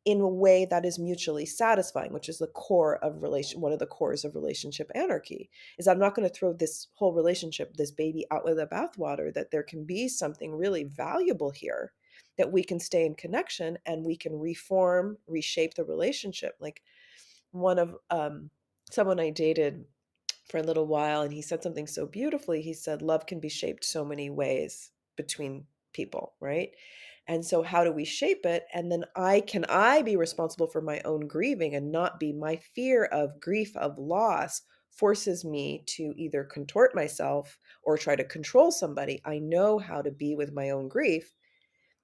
in a way that is mutually satisfying, which is the core of one of the cores of relationship anarchy. Is I'm not going to throw this whole relationship, this baby, out with the bathwater, that there can be something really valuable here, that we can stay in connection and we can reform, reshape the relationship. Like, one of someone I dated for a little while, and he said something so beautifully. He said, love can be shaped so many ways between people, right? And so how do we shape it? And then I be responsible for my own grieving, and not be, my fear of grief, of loss, forces me to either contort myself or try to control somebody. I know how to be with my own grief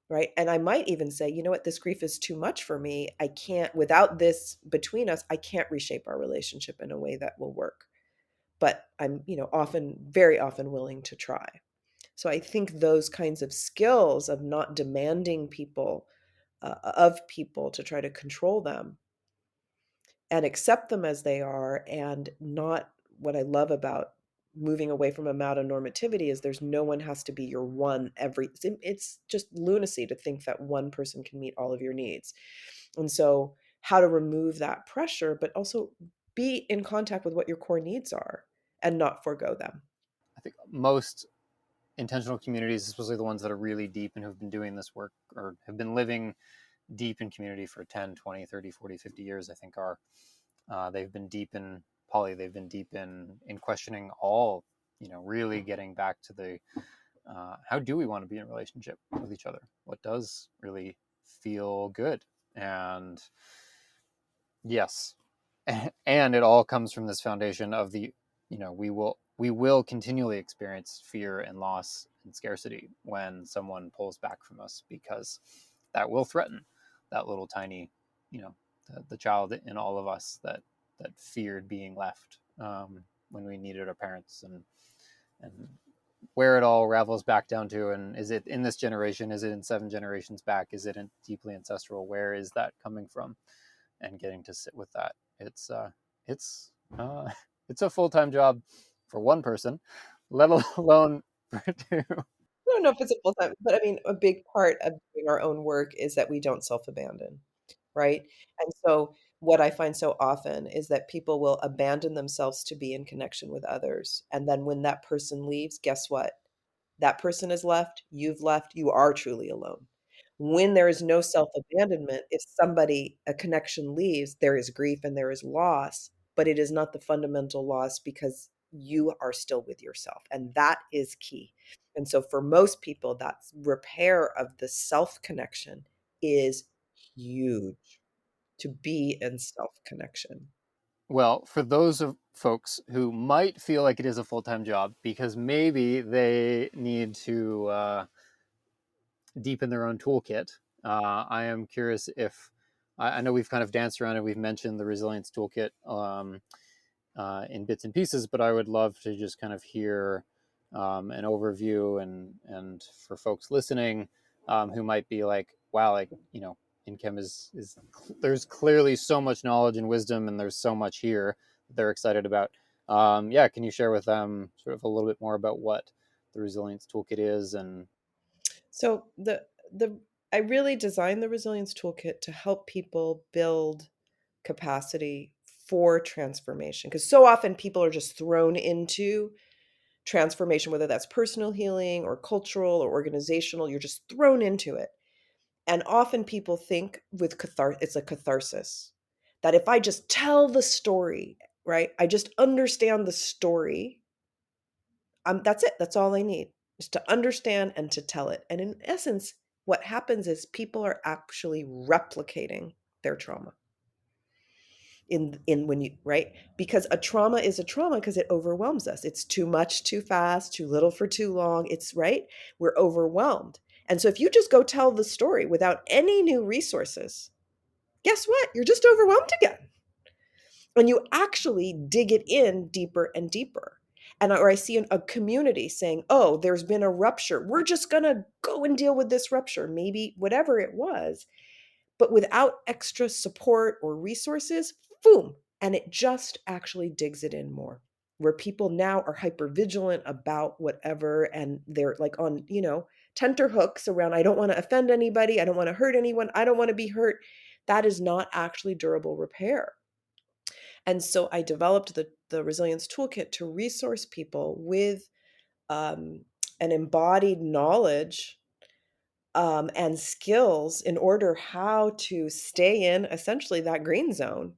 right? And I might even say, you know what, this grief is too much for me. I can't, without this between us, I can't reshape our relationship in a way that will work. But I'm, often, very often willing to try. So I think those kinds of skills of not demanding of people to try to control them and accept them as they are, and not, what I love about moving away from amount of normativity is there's no one has to be your one every, it's just lunacy to think that one person can meet all of your needs. And so how to remove that pressure, but also be in contact with what your core needs are and not forego them. I think most intentional communities, especially the ones that are really deep and who've been doing this work or have been living deep in community for 10, 20, 30, 40, 50 years, I think are, they've been deep in poly, they've been deep in questioning all, really getting back to the, how do we want to be in a relationship with each other? What does really feel good? And yes, and it all comes from this foundation of the, we will continually experience fear and loss and scarcity when someone pulls back from us, because that will threaten that little tiny, you know the child in all of us that feared being left, when we needed our parents. And where it all ravels back down to, and is it in this generation, is it in 7 generations back, is it in deeply ancestral, where is that coming from? And getting to sit with that, it's uh, it's a full-time job for one person, let alone for two. I don't know if it's a full time, but I mean, a big part of doing our own work is that we don't self abandon, right? And so, what I find so often is that people will abandon themselves to be in connection with others. And then when that person leaves, guess what? That person is left, you've left, you are truly alone. When there is no self-abandonment, if a connection leaves, there is grief and there is loss, but it is not the fundamental loss because you are still with yourself. And that is key. And so for most people, that repair of the self connection is huge, to be in self connection. Well, for those of folks who might feel like it is a full-time job because maybe they need to deepen their own toolkit, I am curious if I know we've kind of danced around and we've mentioned the Resilience Toolkit, in bits and pieces, but I would love to just kind of hear, an overview, and for folks listening, who might be like, wow, like, Nkem is there's clearly so much knowledge and wisdom, and there's so much here that they're excited about. Yeah, can you share with them sort of a little bit more about what the Resilience Toolkit is? And So the I really designed the Resilience Toolkit to help people build capacity for transformation, because so often people are just thrown into transformation, whether that's personal healing or cultural or organizational. You're just thrown into it. And often people think it's a catharsis, that if I just tell the story, right, I just understand the story, that's it, that's all I need, is to understand and to tell it. And in essence, what happens is people are actually replicating their trauma in when you, right, because a trauma is a trauma because it overwhelms us. It's too much too fast, too little for too long. It's right, we're overwhelmed. And so if you just go tell the story without any new resources, guess what, you're just overwhelmed again, and you actually dig it in deeper and deeper. And or I see a community saying, oh, there's been a rupture, we're just going to go and deal with this rupture, maybe whatever it was, but without extra support or resources, boom, and it just actually digs it in more. Where people now are hyper vigilant about whatever, and they're like on, tenter hooks around, I don't want to offend anybody, I don't want to hurt anyone, I don't want to be hurt. That is not actually durable repair. And so I developed the Resilience Toolkit to resource people with um, an embodied knowledge and skills in order how to stay in essentially that green zone,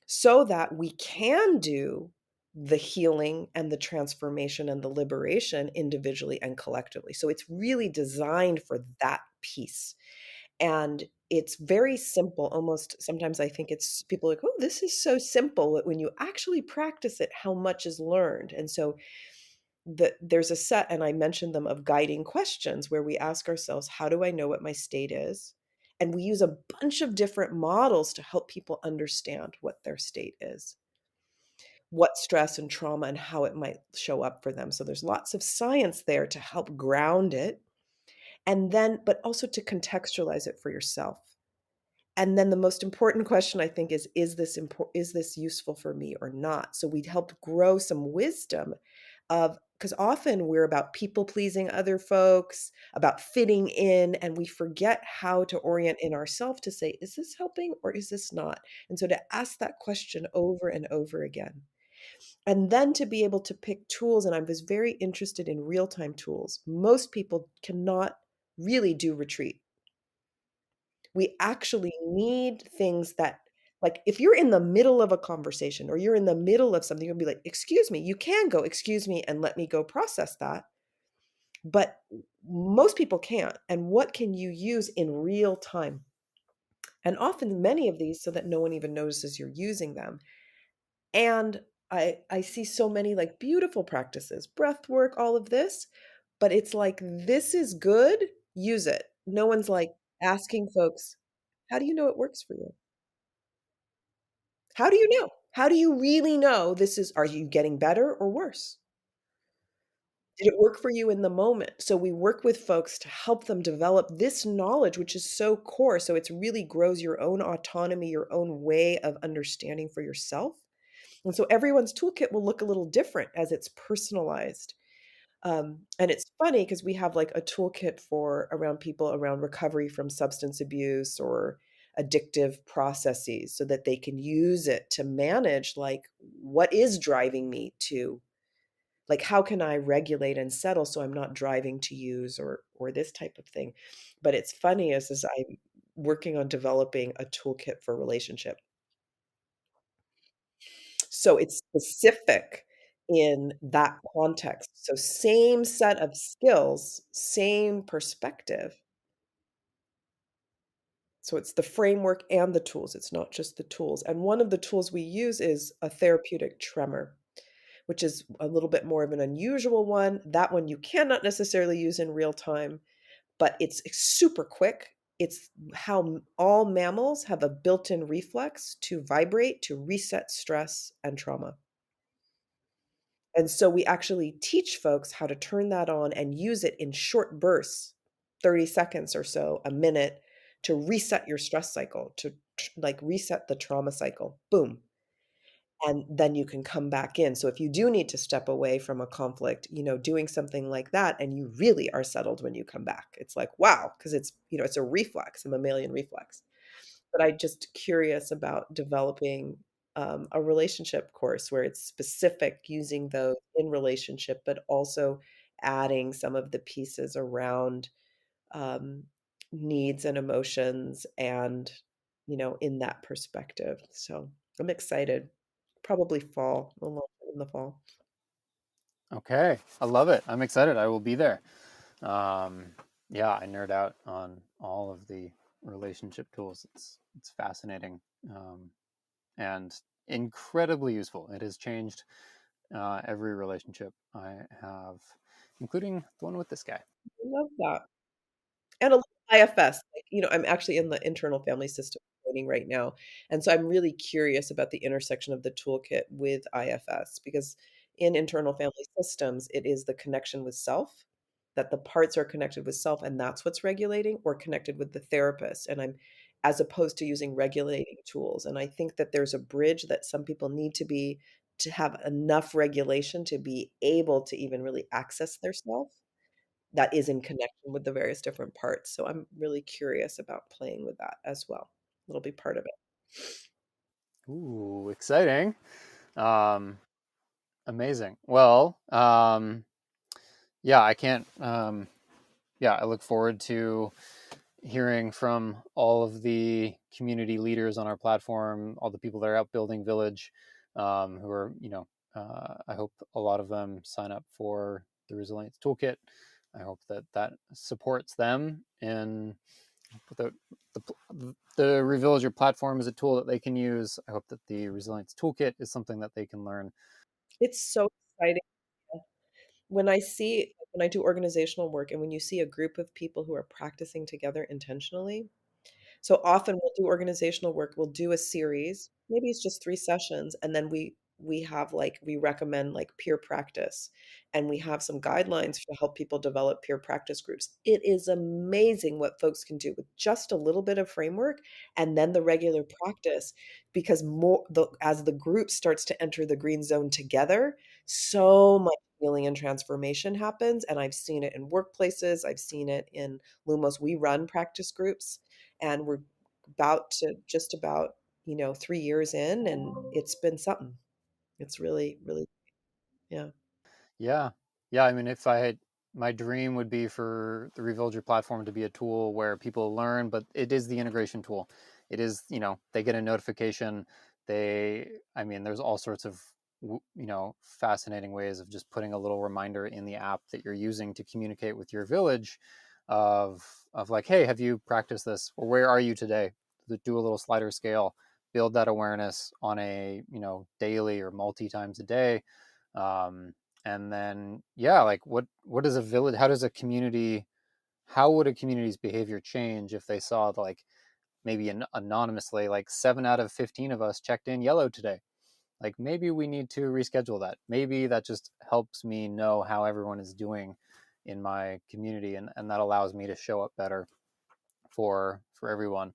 so that we can do the healing and the transformation and the liberation individually and collectively. So it's really designed for that piece. And it's very simple. Almost sometimes I think it's people are like, oh, this is so simple. But when you actually practice it, how much is learned. And so there's a set, and I mentioned them, of guiding questions where we ask ourselves, how do I know what my state is? And we use a bunch of different models to help people understand what their state is, what stress and trauma and how it might show up for them. So there's lots of science there to help ground it, and then, but also to contextualize it for yourself. And then the most important question, I think, is this useful for me or not? So we helped grow some wisdom of, because often we're about people pleasing other folks, about fitting in, and we forget how to orient in ourselves to say, is this helping or is this not? And so to ask that question over and over again. And then to be able to pick tools, and I was very interested in real-time tools. Most people cannot really do retreat. We actually need things that, like, if you're in the middle of a conversation or you're in the middle of something, you'll be like, "Excuse me." You can go, "Excuse me," and let me go process that, but most people can't. And what can you use in real time? And often many of these so that no one even notices you're using them. And I see so many, like, beautiful practices, breath work, all of this, but it's like, "This is good, use it." No one's, like, asking folks, "How do you know it works for you?" How do you know? How do you really know this is, are you getting better or worse? Did it work for you in the moment? So we work with folks to help them develop this knowledge, which is so core. So it's really grows your own autonomy, your own way of understanding for yourself. And so everyone's toolkit will look a little different as it's personalized. And it's funny because we have, like, a toolkit for around people around recovery from substance abuse or addictive processes so that they can use it to manage, like, what is driving me to, like, how can I regulate and settle so I'm not driving to use, or this type of thing. But it's funny as I'm working on developing a toolkit for relationship. So it's specific in that context. So same set of skills, same perspective. So it's the framework and the tools. It's not just the tools. And one of the tools we use is a therapeutic tremor, which is a little bit more of an unusual one. That one you cannot necessarily use in real time, but it's super quick. It's how all mammals have a built-in reflex to vibrate to reset stress and trauma. And so we actually teach folks how to turn that on and use it in short bursts, 30 seconds or so, a minute, to reset your stress cycle, to like reset the trauma cycle. Boom. And then you can come back in. So if you do need to step away from a conflict, doing something like that, and you really are settled when you come back. It's like, wow, because it's a reflex, a mammalian reflex. But I just curious about developing, a relationship course where it's specific using those in relationship, but also adding some of the pieces around, um, needs and emotions and, in that perspective. So I'm excited. Probably fall, a little bit in the fall. Okay, I love it. I'm excited. I will be there. Um, yeah, I nerd out on all of the relationship tools. It's fascinating, and incredibly useful. It has changed every relationship I have, including the one with this guy. I love that. And a little IFS, like, I'm actually in the internal family system training right now, and so I'm really curious about the intersection of the toolkit with IFS, because in internal family systems, it is the connection with self, that the parts are connected with self, and that's what's regulating, or connected with the therapist, and I'm, as opposed to using regulating tools, and I think that there's a bridge that some people need to have enough regulation to be able to even really access their self that is in connection with the various different parts. So I'm really curious about playing with that as well. It'll be part of it. Ooh, exciting! Um, Amazing. Well, yeah, I can't. Yeah, I look forward to hearing from all of the community leaders on our platform, all the people that are out building Village, who are, I hope a lot of them sign up for the Resilience Toolkit. I hope that that supports them in the, the Revillager platform is a tool that they can use. I hope that the Resilience Toolkit is something that they can learn. It's so exciting. when I do organizational work and when you see a group of people who are practicing together intentionally, so often we'll do organizational work, we'll do a series, maybe it's just 3 sessions, and then we have, like we recommend, like, peer practice, and we have some guidelines to help people develop peer practice groups. It is amazing what folks can do with just a little bit of framework and then the regular practice, because more the as the group starts to enter the green zone together, so much healing and transformation happens, and I've seen it in workplaces, I've seen it in Lumos. We run practice groups, and we're about to just about, 3 years in, and it's been something. It's really, really yeah. Yeah. Yeah, I mean, if I had my dream would be for the Revillager platform to be a tool where people learn, but it is the integration tool. It is, they get a notification. I mean, there's all sorts of, fascinating ways of just putting a little reminder in the app that you're using to communicate with your village of, like, hey, have you practiced this? Or where are you today? Do a little slider scale, build that awareness on a, daily or multi times a day. Um, and then yeah, like what does a village, how would a community's behavior change if they saw like maybe anonymously like 7 out of 15 of us checked in yellow today? Like maybe we need to reschedule that. Maybe that just helps me know how everyone is doing in my community, and that allows me to show up better for everyone.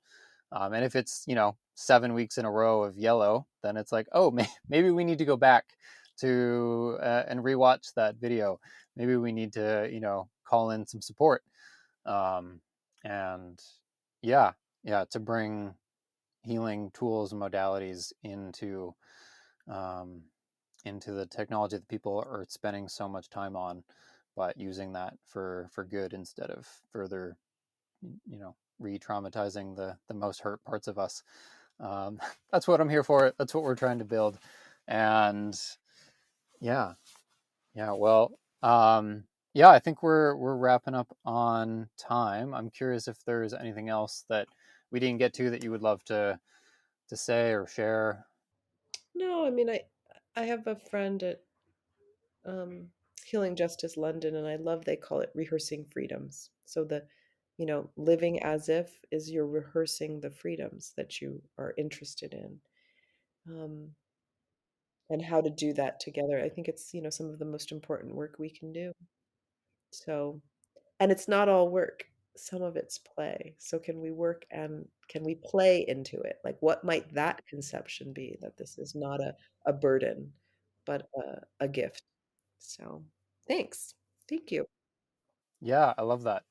And if it's 7 weeks in a row of yellow, then it's like, oh, maybe we need to go back to and rewatch that video. Maybe we need to call in some support. And yeah, yeah, to bring healing tools and modalities um, into the technology that people are spending so much time on, but using that for good instead of further re-traumatizing the most hurt parts of us. That's what I'm here for. That's what we're trying to build. And yeah, yeah, well, yeah, I think we're wrapping up on time. I'm curious if there's anything else that we didn't get to that you would love to say or share. No, I mean, I have a friend at, um, Healing Justice London, and I love they call it rehearsing freedoms. So living as if is you're rehearsing the freedoms that you are interested in, um, and how to do that together. I think it's, some of the most important work we can do. So and it's not all work. Some of it's play. So can we work and can we play into it? Like, what might that conception be, that this is not a burden, but a gift? So thanks. Thank you. Yeah, I love that.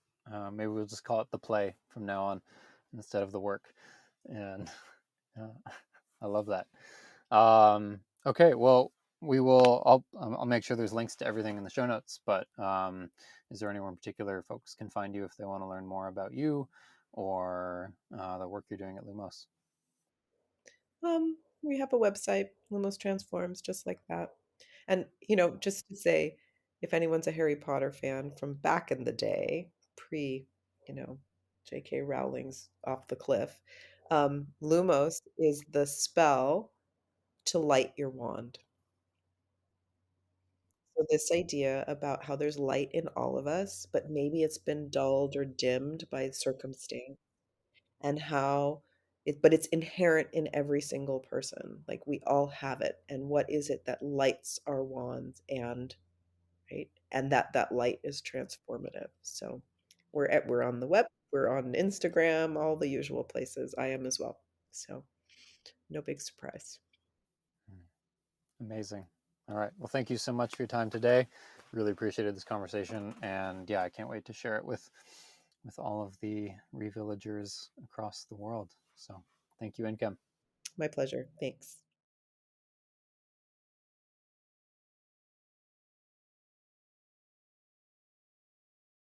Maybe we'll just call it the play from now on instead of the work. And I love that. Okay, well, we will. I'll make sure there's links to everything in the show notes. But is there anywhere in particular folks can find you if they want to learn more about you or the work you're doing at Lumos? We have a website, Lumos Transforms, just like that. And, just to say, if anyone's a Harry Potter fan from back in the day, pre, you know, J.K. Rowling's off the cliff, Lumos is the spell to light your wand. So this idea about how there's light in all of us, but maybe it's been dulled or dimmed by circumstance, and how but it's inherent in every single person. Like, we all have it. And what is it that lights our wands, and right? And that light is transformative. So we're on the web, we're on Instagram, all the usual places. I am as well. So no big surprise. Amazing. All right. Well, thank you so much for your time today. Really appreciated this conversation, and yeah, I can't wait to share it with all of the revillagers across the world. So, thank you, Nkem. My pleasure. Thanks.